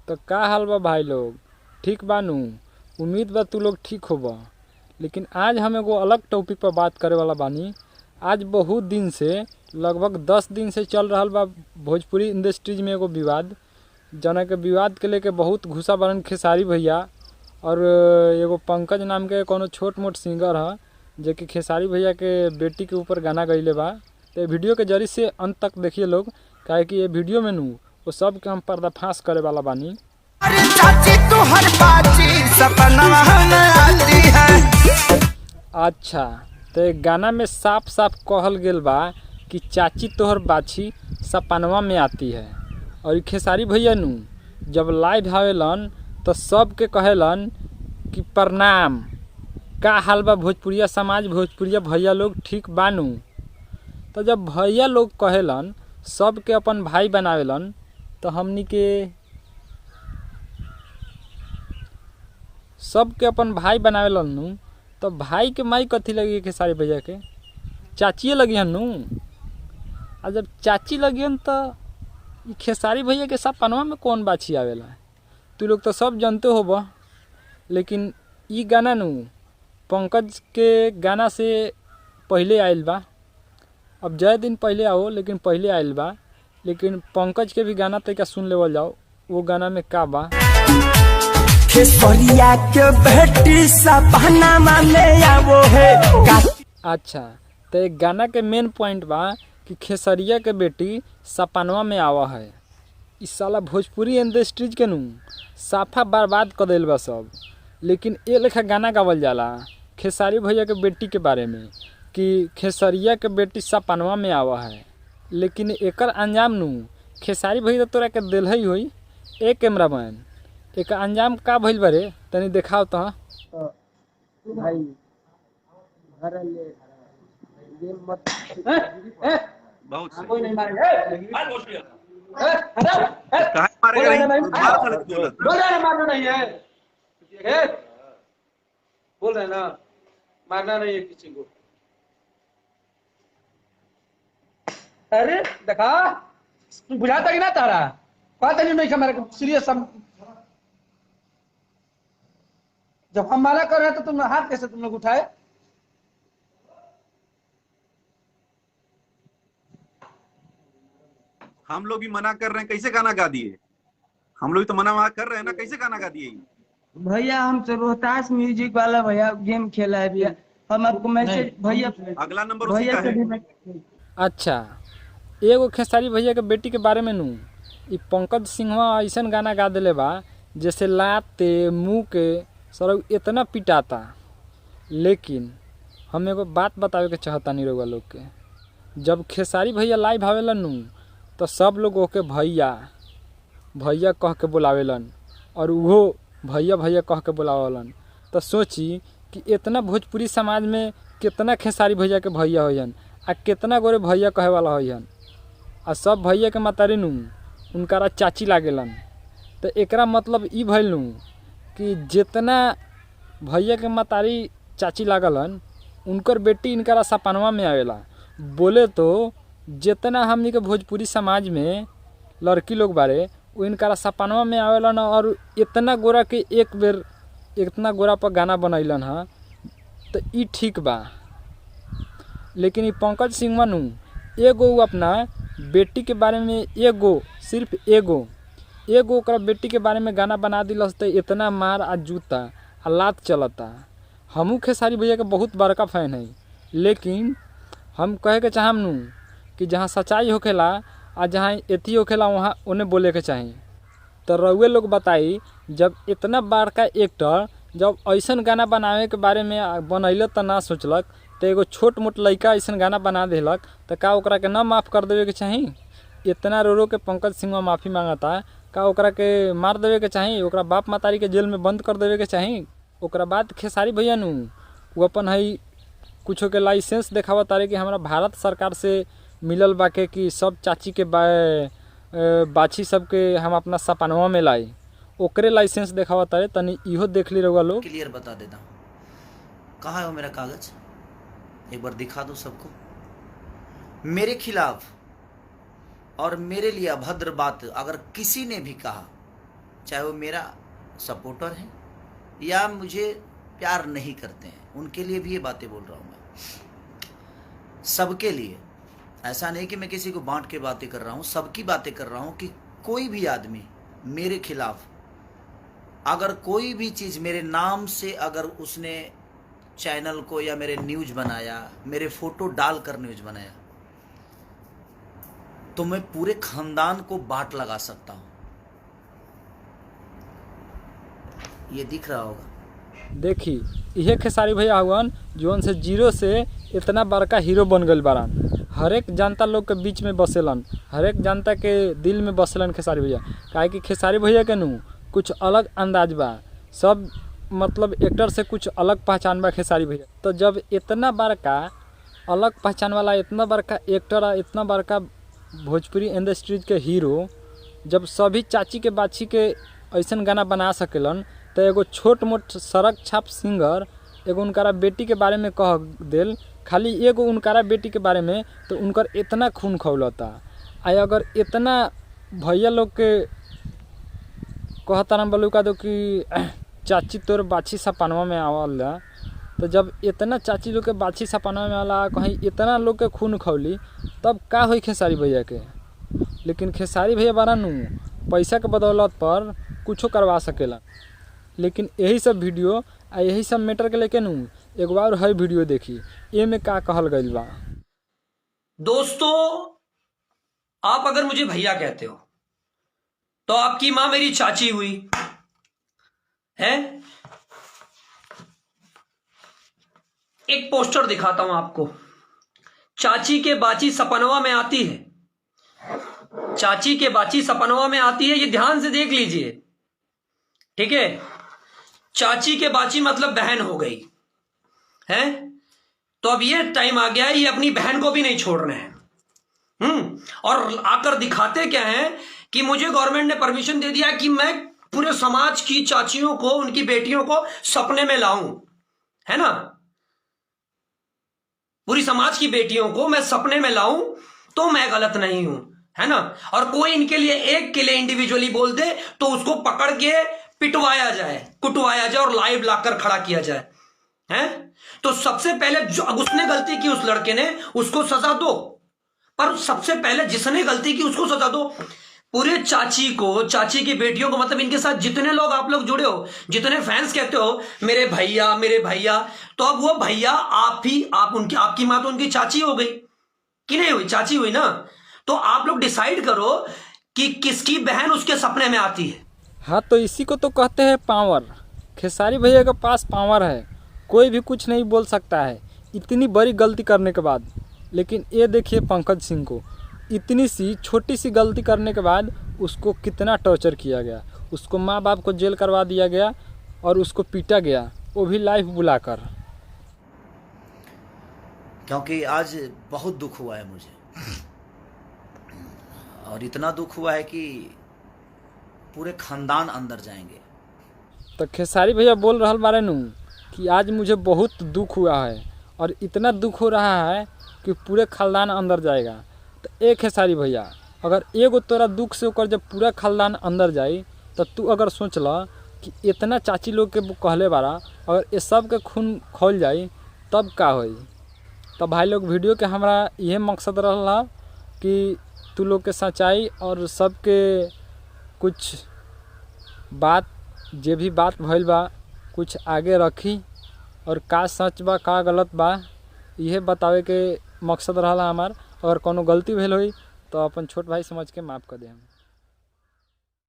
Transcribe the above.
तो का हाल बा भाई लोग, ठीक बानू। उम्मीद बा तू लोग ठीक होबा। लेकिन आज हम एगो अलग टॉपिक पर बात करे वाला बानी। आज बहुत दिन से, लगभग 10 दिन से चल रहा बा भोजपुरी इंडस्ट्रीज में एगो विवाद, जना के विवाद के लेके बहुत घुसा बनन खेसारी भैया और एगो पंकज नाम के कोनो छोट मोट सिंगर है जो कि खेसारी भैया के बेटी के ऊपर गाना गईले बा। तो वीडियो के जरिए से अंत तक देखिए लोग, काहे कि ये वीडियो में नू वो सब के हम पर्दाफाश करे वाला बानी। अरे चाची तू हर बाची सपना में आती है। अच्छा, तो एक गाना में साफ साफ कहल गेल बा कि चाची तोहर बाछी सपनवा में आती है। और ई खेसारी भैया नू जब लाइव आवेलन तो सब के कहेलन कि प्रणाम, का हाल बा भोजपुरिया समाज, भोजपुरिया भैया लोग ठीक बानू। तो जब भैया लोग कहेलन, सब के अपन भाई बनावेलन, तो हमनी के सब के अपन भाई बनावेलन नू, तो भाई के माई कथी लगी खेसारी भैया के, चाचिए लगी हन नू। और जब चाची लगी हन तो ई खेसारी भैया के सपनवा में कौन बाछी आवेला, तू लोग तो सब जानते हो बा। लेकिन ई गाना नू पंकज के गाना से पहले आयल बा। अब जय दिन पहले आओ, लेकिन पहले आयल बा। लेकिन पंकज के भी गाना तरीका सुन लेवल जाओ, वो गाना में का बा। खेसरिया के बेटी सपना में आवो है। अच्छा, तो एक गाना के मेन पॉइंट बा कि खेसरिया के बेटी सपनवा में आवा है। इस साला भोजपुरी इंडस्ट्रीज के नू साफा बर्बाद कर दिल बा सब। लेकिन ये लेखा गाना गावल जाला खेसारी भैया के बेटी के बारे में कि खेसरिया के बेटी सपनवा में आवा है। लेकिन एकर अंजाम नू खेसारी भैया तो तोरा के दिल ही होई। ए कैमरामैन, एक अंजाम का भइल बारे तनी देखाओ तो। भाई घर ले ये मत बहुत सही। कोई नहीं मारेगा। कहाँ मारेगा नहीं? बाल खड़े बोलत बोल रहे हैं मारना नहीं है, बोल रहे हैं ना मारना नहीं है किसी को। अरे देखा बुझाता कि ना तारा बात नहीं हमारे सीरियस। जब हम माला कर रहे हैं तो तुम हाथ कैसे तुम लोग उठाए? हम लोग भी मना कर रहे हैं, कैसे गाना गा दिए? हम लोग तो मना कर रहे हैं ना, कैसे गाना गा दिए? भैया हम तो रोहतास म्यूजिक वाला भैया गेम खेला है भैया। हम आपको मैसेज भैया अगला नंबर उसी भैया का से है। भी अच्छा, एगो खेसारी भैया के बेटी के बारे में नू ई पंकज सिंहवा ऐसन गाना गा दिले बा जैसे लाते मुँह के सर इतना पिटाता। लेकिन हम एगो बात बतावे के चाहता नहीं रहुआ लोग के, जब खेसारी भैया लाइव आवेलन नू तो सब लोग ओके भैया भैया कह के बुलावेलन और वो भैया भैया कह के बुलावेलन। तो सोची कि इतना भोजपुरी समाज में कितना खेसारी भैया के भैया होयन आ कितना गोरे भैया कहे वाला होयन। आ सब भैया के मातारी नू उनकारा चाची लागेलन। तो एकरा मतलब ई भइल नू कि जितना भैया के मातारी चाची लागलन उनकर बेटी इनकारा सपनवा में आवेला। बोले तो जितना हमनी के भोजपुरी समाज में लड़की लोग बारे वो इनकारा सपनवा में आवेलन और इतना गोरा के एक बेर इतना गोरा पर गाना बनैलन है। तो ई ठीक बा। लेकिन ई पंकज सिंह नू एगो अपना बेटी के बारे में सिर्फ एगो ओकरा बेटी के बारे में गाना बना दिलस तो इतना मार आ जूता आ लात चलता। हमू खेसारी भैया के बहुत बड़का फैन है। लेकिन हम कहे के चाहम नू कि जहाँ सच्चाई होखेला आ जहाँ एथी होखेला वहाँ उन्हें बोले के चाहिए। तो रउए लोग बताई, जब इतना बड़का एक्टर जब ऐसन गाना बनावे के बारे में बनैल तो ना सोचलक, तो एगो छोट मोट लड़का ऐसन गाना बना देलक तो का ओकरा के ना माफ़ कर देवे के चाही? इतना रो रो के पंकज सिंह माफ़ी मांगता, का ओकरा के मार देवे के चाही? ओकरा बाप मातारी के जेल में बंद कर देवे के चाही? ओकरा बाद खेसारी भैया नू वो अपन है कुछो के लाइसेंस देखावा तारे कि हमारा भारत सरकार से मिलल बाके कि सब चाची के बाछी सबके हम अपना सपनवा में लाई, ओकरे लाइसेंस देखावा तारे। तनी इहो देख ली रहुआ लोग। क्लियर बता देता हूँ, कहाँ है वो मेरा कागज, एक बार दिखा दो सबको। मेरे खिलाफ और मेरे लिए अभद्र बात अगर किसी ने भी कहा चाहे वो मेरा सपोर्टर है या मुझे प्यार नहीं करते हैं, उनके लिए भी ये बातें बोल रहा हूँ मैं, सबके लिए। ऐसा नहीं कि मैं किसी को बांट के बातें कर रहा हूँ, सबकी बातें कर रहा हूँ कि कोई भी आदमी मेरे खिलाफ अगर कोई भी चीज़ मेरे नाम से अगर उसने चैनल को या मेरे न्यूज़ बनाया, मेरे फोटो डालकर न्यूज़ बनाया, तो मैं पूरे खानदान को बाट लगा सकता हूँ। ये दिख रहा होगा। देखी इहे खेसारी भैया हुअन जोन से जीरो से इतना बड़का हीरो बन गइल बारन। हर एक जनता लोग के बीच में बसेलन, हर एक जनता के दिल में बसेलन खेसारी भैया। काहे कि खेसारी भैया के नू कुछ अलग अंदाज बा, सब मतलब एक्टर से कुछ अलग पहचान बा खेसारी भैया। तो जब इतना बड़का अलग पहचान वाला, इतना बड़का एक्टर और इतना बड़का भोजपुरी इंडस्ट्रीज के हीरो जब सभी चाची के बाची के ऐसन गाना बना सकेलन, तो एगो छोट मोट सड़क छाप सिंगर एगो उनकारा बेटी के बारे में कह देल, खाली एगो उनकारा बेटी के बारे में, तो उनकर इतना खून खौलता। आ अगर इतना भैया लोग के कहता ना बोलू का दो कि चाची तोर बाछी सपनवा में आवल, तो जब इतना चाची लोग के बाछी सपनवा में आला, कहीं इतना लोग के खून खौली, तब का होई खेसारी भैया के। लेकिन खेसारी भैया बारा नू पैसा के बदौलत पर कुछो करवा सकेला। लेकिन यही सब वीडियो आ यही सब मैटर के लेके नू एक बार है वीडियो देखी, ये में का कहल गइल बा। दोस्तों, आप अगर मुझे भैया कहते हो तो आपकी मां मेरी चाची हुई है। एक पोस्टर दिखाता हूं आपको। चाची के बाची सपनवा में आती है, चाची के बाची सपनवा में आती है, ये ध्यान से देख लीजिए, ठीक है। चाची के बाची मतलब बहन हो गई है। तो अब ये टाइम आ गया है, ये अपनी बहन को भी नहीं छोड़ रहे हैं। और आकर दिखाते क्या है कि मुझे गवर्नमेंट ने परमिशन दे दिया कि मैं पूरे समाज की चाचियों को, उनकी बेटियों को सपने में लाऊं, है ना। पूरी समाज की बेटियों को मैं सपने में लाऊं तो मैं गलत नहीं हूं, है ना। और कोई इनके लिए एक के लिए इंडिविजुअली बोल दे तो उसको पकड़ के पिटवाया जाए, कुटवाया जाए और लाइव लाकर खड़ा किया जाए, हैं। तो सबसे पहले जो उसने गलती की, उस लड़के ने, उसको सजा दो। पर सबसे पहले जिसने गलती की उसको सजा दो। पूरे चाची को, चाची की बेटियों को, मतलब इनके साथ जितने लोग आप लोग जुड़े हो, जितने फैंस कहते हो मेरे भैया मेरे भैया, तो अब वो भैया आपकी मां तो उनकी चाची हो गई कि नहीं हुई? चाची हुई ना। तो आप लोग डिसाइड करो कि किसकी बहन उसके सपने में आती है। हाँ, तो इसी को तो कहते हैं पावर। खेसारी भैया के पास पावर है, कोई भी कुछ नहीं बोल सकता है इतनी बड़ी गलती करने के बाद। लेकिन ये देखिए पंकज सिंह को, इतनी सी छोटी सी गलती करने के बाद उसको कितना टॉर्चर किया गया, उसको माँ बाप को जेल करवा दिया गया और उसको पीटा गया, वो भी लाइव बुलाकर। क्योंकि आज बहुत दुख हुआ है मुझे, और इतना दुख हुआ है कि पूरे खानदान अंदर जाएंगे। तो खेसारी भैया बोल रहा बारे नू कि आज मुझे बहुत दुख हुआ है और इतना दुख हो रहा है कि पूरे खानदान अंदर जाएगा। तो एक खेसारी भैया, अगर एगो तोरा दुख से होकर जब पूरा खानदान अंदर जाई, तो तू अगर सोच ल कि इतना चाची लोग के कहले बारा, अगर ये सब के खून खौल जाई तब का होई। तो भाई लोग, वीडियो के हमारा यह मकसद रहा कि तू लोग के सच्चाई और सबके कुछ बात, जे भी बात भइल बा, कुछ आगे रखी और का सच बा का गलत बा, यह बतावे के मकसद रहा हमार। अगर कोनो गलती भेल होई तो अपन छोट भाई समझ के माफ़ कर दे हम।